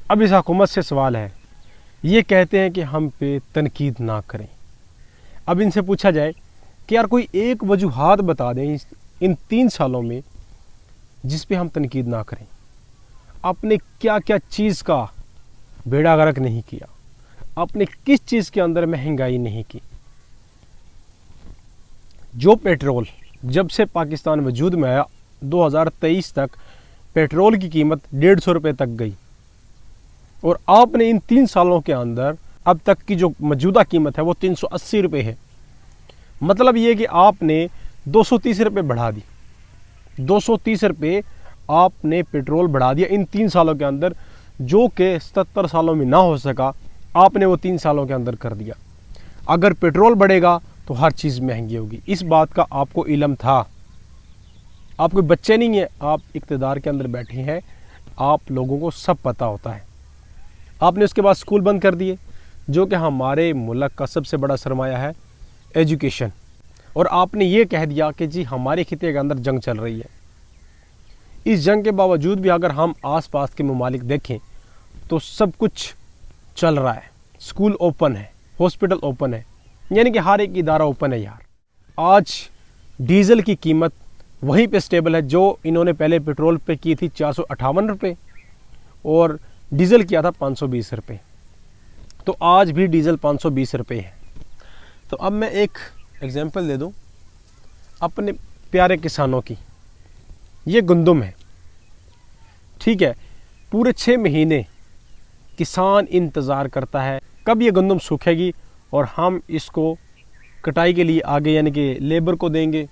अब इस हुकूमत से सवाल है, ये कहते हैं कि हम पे तनकीद ना करें। अब इनसे पूछा जाए कि यार कोई एक वजूहात बता दें इन 3 सालों में जिस पे हम तनकीद ना करें। आपने क्या क्या चीज़ का बेड़ा गर्क नहीं किया, आपने किस चीज़ के अंदर महंगाई नहीं की। जो पेट्रोल जब से पाकिस्तान वजूद में आया 2023 तक पेट्रोल की कीमत 150 रुपये तक गई, और आपने इन 3 सालों के अंदर अब तक की जो मौजूदा कीमत है वो 380 रुपये है। मतलब ये कि आपने 230 रुपये बढ़ा दी, 230 रुपये आपने पेट्रोल बढ़ा दिया इन 3 सालों के अंदर, जो कि 77 सालों में ना हो सका, आपने वो 3 सालों के अंदर कर दिया। अगर पेट्रोल बढ़ेगा तो हर चीज़ महंगी होगी, इस बात का आपको इल्म था। आप कोई बच्चे नहीं हैं, आप इक़्तिदार के अंदर बैठे हैं, आप लोगों को सब पता होता है। आपने उसके बाद स्कूल बंद कर दिए, जो कि हमारे मुल्क का सबसे बड़ा सरमाया है एजुकेशन, और आपने ये कह दिया कि जी हमारे खिते के अंदर जंग चल रही है। इस जंग के बावजूद भी अगर हम आसपास के ममालिक देखें तो सब कुछ चल रहा है, स्कूल ओपन है, हॉस्पिटल ओपन है, यानी कि हर एक इदारा ओपन है यार। आज डीज़ल की कीमत वहीं पे स्टेबल है जो इन्होंने पहले पेट्रोल पे की थी 458 रुपये, और डीज़ल किया था 520 रुपये। तो आज भी डीज़ल 520 रुपये है। तो अब मैं एक एग्जांपल दे दूं अपने प्यारे किसानों की। ये गंदम है, ठीक है, पूरे 6 महीने किसान इंतज़ार करता है कब ये गंदम सूखेगी और हम इसको कटाई के लिए आगे यानी कि लेबर को देंगे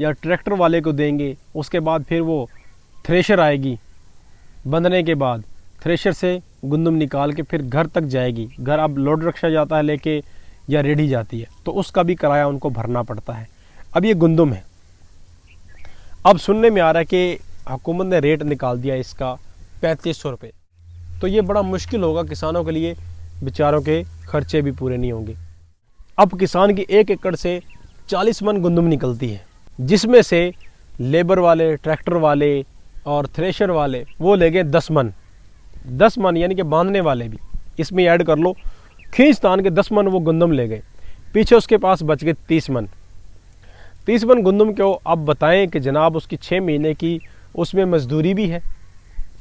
या ट्रैक्टर वाले को देंगे। उसके बाद फिर वो थ्रेशर आएगी, बंधने के बाद थ्रेशर से गंदम निकाल के फिर घर तक जाएगी। घर अब लोड रिक्शा जाता है लेके या रेडी जाती है, तो उसका भी किराया उनको भरना पड़ता है। अब ये गंदम है, अब सुनने में आ रहा है कि हुकूमत ने रेट निकाल दिया इसका 3500 रुपये। तो ये बड़ा मुश्किल होगा किसानों के लिए, बेचारों के खर्चे भी पूरे नहीं होंगे। अब किसान की 1 एकड़ से 40 मन गंदम निकलती है, जिसमें से लेबर वाले, ट्रैक्टर वाले और थ्रेशर वाले वो ले गए 10 मन। 10 मन यानी कि बांधने वाले भी इसमें ऐड कर लो, खींच तान के 10 मन वो गंदम ले गए। पीछे उसके पास बच गए 30 मन। 30 मन गंदम को अब बताएं कि जनाब उसकी 6 महीने की उसमें मजदूरी भी है,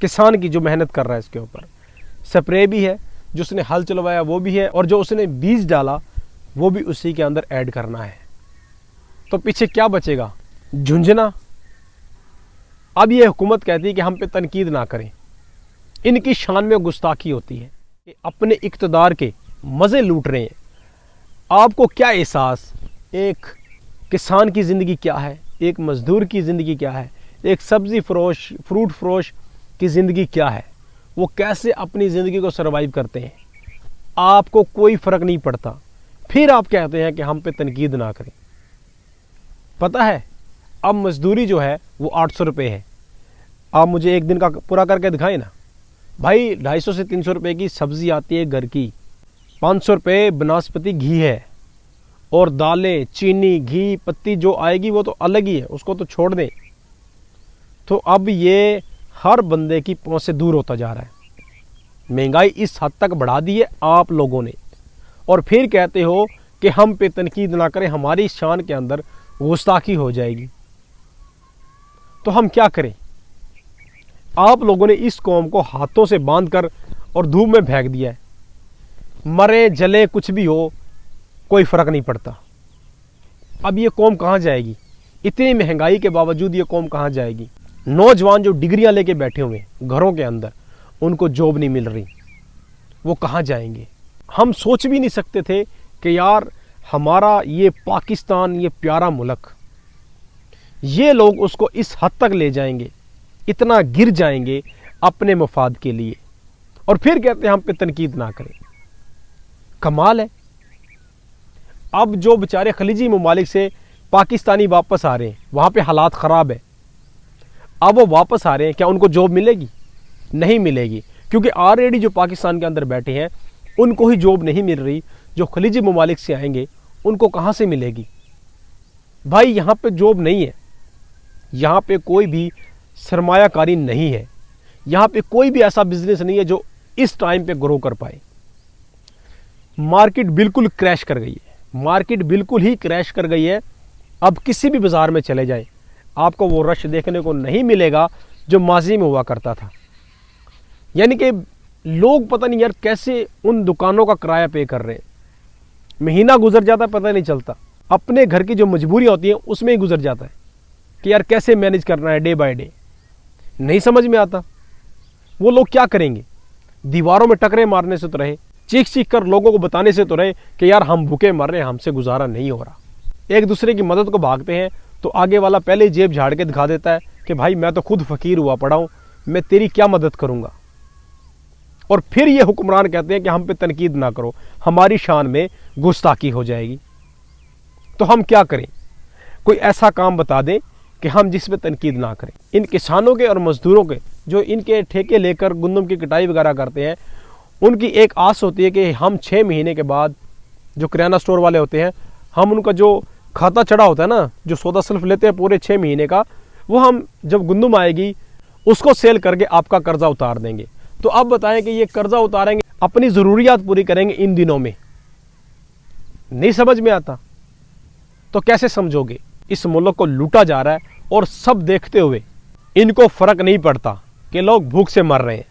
किसान की जो मेहनत कर रहा है इसके ऊपर, स्प्रे भी है, जो उसने हल चलवाया वो भी है, और जो उसने बीज डाला वो भी उसी के अंदर ऐड करना है। तो पीछे क्या बचेगा? झुंझुना। अब ये हुकूमत कहती है कि हम पे तनकीद ना करें। इनकी शान में गुस्ताखी होती है कि अपने इक़्तिदार के मज़े लूट रहे हैं। आपको क्या एहसास, एक किसान की ज़िंदगी क्या है, एक मज़दूर की ज़िंदगी क्या है, एक सब्ज़ी फरोश, फ्रूट फरोश की ज़िंदगी क्या है, वो कैसे अपनी ज़िंदगी को सर्वाइव करते हैं, आपको कोई फ़र्क नहीं पड़ता। फिर आप कहते हैं कि हम पे तनकीद ना करें। पता है अब मजदूरी जो है वो 800 रुपये है। आप मुझे एक दिन का पूरा करके दिखाएं ना भाई। 250 से 300 रुपये की सब्ज़ी आती है घर की, 500 रुपये बनास्पति घी है, और दालें, चीनी, घी, पत्ती जो आएगी वो तो अलग ही है, उसको तो छोड़ दें। तो अब ये हर बंदे की पहुंच से दूर होता जा रहा है। महंगाई इस हद तक बढ़ा दी है आप लोगों ने, और फिर कहते हो कि हम पे तनकीद ना करें, हमारी शान के अंदर गुस्ताखी हो जाएगी। तो हम क्या करें? आप लोगों ने इस कौम को हाथों से बांध कर और धूप में फेंक दिया है। मरे जले कुछ भी हो, कोई फ़र्क नहीं पड़ता। अब ये कौम कहाँ जाएगी? इतनी महंगाई के बावजूद ये कौम कहाँ जाएगी? नौजवान जो डिग्रियां लेके बैठे हुए घरों के अंदर, उनको जॉब नहीं मिल रही, वो कहाँ जाएंगे? हम सोच भी नहीं सकते थे कि यार हमारा ये पाकिस्तान, ये प्यारा मुल्क, ये लोग उसको इस हद तक ले जाएंगे, इतना गिर जाएंगे अपने मफाद के लिए, और फिर कहते हैं हम पे तनकीद ना करें। कमाल है। अब जो बेचारे खलीजी ममालिक से पाकिस्तानी वापस आ रहे हैं, वहाँ पे हालात ख़राब है, अब वो वापस आ रहे हैं, क्या उनको जॉब मिलेगी? नहीं मिलेगी, क्योंकि ऑलरेडी जो पाकिस्तान के अंदर बैठे हैं उनको ही जॉब नहीं मिल रही। जो खलीजी ममालिक से आएंगे उनको कहाँ से मिलेगी? भाई यहाँ पे जॉब नहीं है, यहाँ पे कोई भी सरमायाकारी नहीं है, यहाँ पे कोई भी ऐसा बिजनेस नहीं है जो इस टाइम पे ग्रो कर पाए। मार्केट बिल्कुल क्रैश कर गई है, मार्केट बिल्कुल ही क्रैश कर गई है। अब किसी भी बाज़ार में चले जाए आपको वो रश देखने को नहीं मिलेगा जो माजी में हुआ करता था। यानी कि लोग पता नहीं यार कैसे उन दुकानों का किराया पे कर रहे हैं, महीना गुजर जाता है पता नहीं चलता, अपने घर की जो मजबूरियाँ होती हैं उसमें ही गुजर जाता है कि यार कैसे मैनेज करना है डे बाय डे, नहीं समझ में आता। वो लोग क्या करेंगे, दीवारों में टकरे मारने से तो रहे, चीख चीख कर लोगों को बताने से तो रहे कि यार हम भूखे मर रहे हैं, हमसे गुजारा नहीं हो रहा। एक दूसरे की मदद को भागते हैं तो आगे वाला पहले ही जेब झाड़ के दिखा देता है कि भाई मैं तो खुद फकीर हुआ पड़ा हूँ, मैं तेरी क्या मदद करूँगा। और फिर ये हुक्मरान कहते हैं कि हम पे तनकीद ना करो, हमारी शान में गुस्ताखी हो जाएगी। तो हम क्या करें, कोई ऐसा काम बता दें कि हम जिस पे तनकीद ना करें। इन किसानों के और मजदूरों के जो इनके ठेके लेकर गंदम की कटाई वगैरह करते हैं, उनकी एक आस होती है कि हम 6 महीने के बाद, जो किराना स्टोर वाले होते हैं, हम उनका जो खाता चढ़ा होता है ना, जो सौदा सिर्फ लेते हैं पूरे 6 महीने का, वो हम जब गंदम आएगी उसको सेल करके आपका कर्जा उतार देंगे। तो अब बताएं कि ये कर्जा उतारेंगे, अपनी ज़रूरियात पूरी करेंगे इन दिनों में, नहीं समझ में आता। तो कैसे समझोगे, इस मुल्क को लूटा जा रहा है और सब देखते हुए इनको फ़र्क नहीं पड़ता कि लोग भूख से मर रहे हैं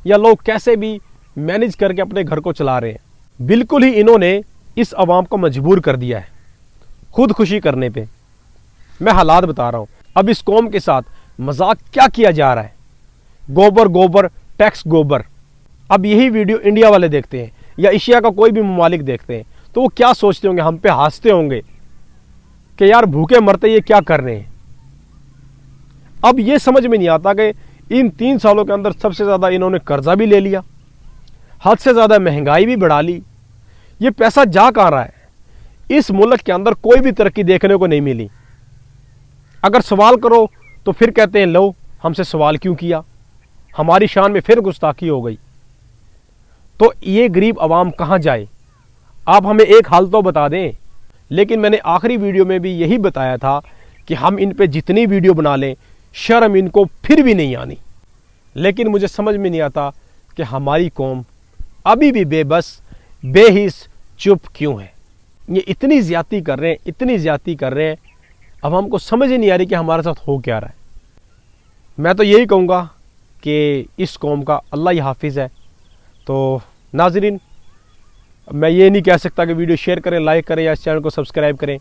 या लोग कैसे भी मैनेज करके अपने घर को चला रहे हैं। बिल्कुल ही इन्होंने इस अवाम को मजबूर कर दिया है खुदकुशी करने पे। मैं हालात बता रहा हूँ। अब इस कौम के साथ मजाक क्या किया जा रहा है, गोबर गोबर टैक्स गोबर। अब यही वीडियो इंडिया वाले देखते हैं या एशिया का कोई भी ममालिक देखते हैं तो वो क्या सोचते होंगे, हम पे हंसते होंगे कि यार भूखे मरते ये क्या कर रहे हैं। अब ये समझ में नहीं आता कि इन 3 सालों के अंदर सबसे ज़्यादा इन्होंने कर्जा भी ले लिया, हद से ज़्यादा महंगाई भी बढ़ा ली। ये पैसा जा कहाँ रहा है, इस मुल्क के अंदर कोई भी तरक्की देखने को नहीं मिली। अगर सवाल करो तो फिर कहते हैं लो हमसे सवाल क्यों किया, हमारी शान में फिर गुस्ताखी हो गई। तो ये गरीब आवाम कहाँ जाए, आप हमें एक हाल तो बता दें। लेकिन मैंने आखिरी वीडियो में भी यही बताया था कि हम इन पे जितनी वीडियो बना लें शर्म इनको फिर भी नहीं आनी। लेकिन मुझे समझ में नहीं आता कि हमारी कौम अभी भी बेबस बेहिस चुप क्यों है। ये इतनी ज़्यादती कर रहे हैं, इतनी ज़्यादती कर रहे हैं, अब हमको समझ ही नहीं आ रही कि हमारे साथ हो क्या रहा है। मैं तो यही कहूँगा कि इस कौम का अल्लाह ही हाफिज़ है। तो नाज़रीन, मैं ये नहीं कह सकता कि वीडियो शेयर करें, लाइक करें या इस चैनल को सब्सक्राइब करें,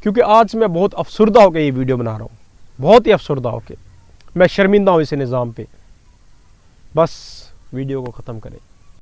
क्योंकि आज मैं बहुत अफसरदा होकर ये वीडियो बना रहा हूँ, बहुत ही अफसरदा होकर। मैं शर्मिंदा हूँ इस निज़ाम पे। बस वीडियो को ख़त्म करें।